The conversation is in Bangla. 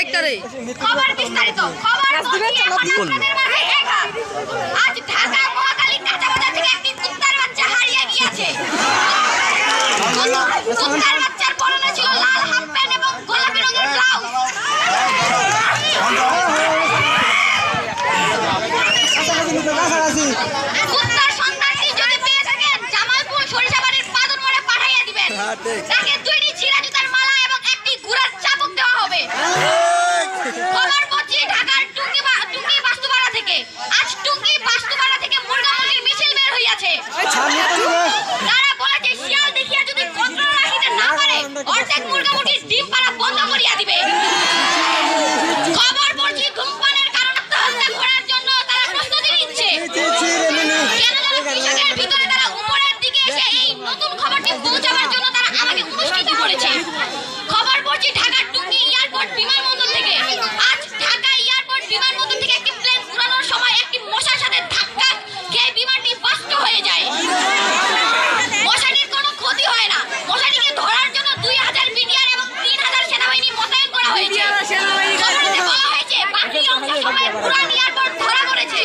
একটারে খবর বিস্তারিত খবর আজ ঢাকা মহাখালী কাঁচা বাজার থেকে একটি কুত্তার বাচ্চা হারিয়ে গিয়েছে। কুত্তার বাচ্চার পরনে ছিল লাল হাফ প্যান্ট এবং গোলাপি রঙের ব্লাউজ। কুত্তার সন্ধানটি যদি পেয়ে থাকেন জামালপুর সরিষাবাড়ির পাদর মোড়ে পাঠিয়ে দিবেন। তাকে দুইটি ছিঁড়া জুতার মালা এবং একটি ঘোড়ার চাবুক দেওয়া হবে। খবর পৌঁছে ঢাকার টুঙ্গি বাস্তুপাড়া থেকে। আজ টুঙ্গি বাস্তুপাড়া থেকে মুরগামুরগির মিছিল বের হইয়াছে। তারা বলেছে শিয়াল দেখিয়া যদি কন্ট্রোল রাখিতে না পারে অর্ধেক মুরগামুরগির ডিম পাড়া বন্ধ করিয়া দিবে। খবর পৌঁছে ধূমপানের কারণে আত্মহত্যা করার জন্য তারা প্রস্তুতি নিচ্ছে। কৃষকের ভিতরে তারা উপরের দিকে এসে এই নতুন খবরটি পৌঁছাবার জন্য তারা আমাকে অনুষ্ঠিত করেছে। খবর পৌঁছে ঢাকার টুঙ্গি এয়ারপোর্ট বিমানবন্দর থেকে। আজ ঢাকা এয়ারপোর্ট বিমানবন্দর থেকে একটি প্লেন উড়ানোর সময় একটি মশার সাথে ধাক্কা খেয়ে বিমানটি বাস্ট হয়ে যায়। মশাটির কোনো ক্ষতি হয় না। মশাটিকে ধরার জন্য 2000 বিডিআর এবং 3000 সেনাবাহিনী মোতায়েন করা হয়েছে। খবরে বলা হয়েছে বাকি অংশ সময় পুরান এয়ারপোর্ট ধরা পড়েছে।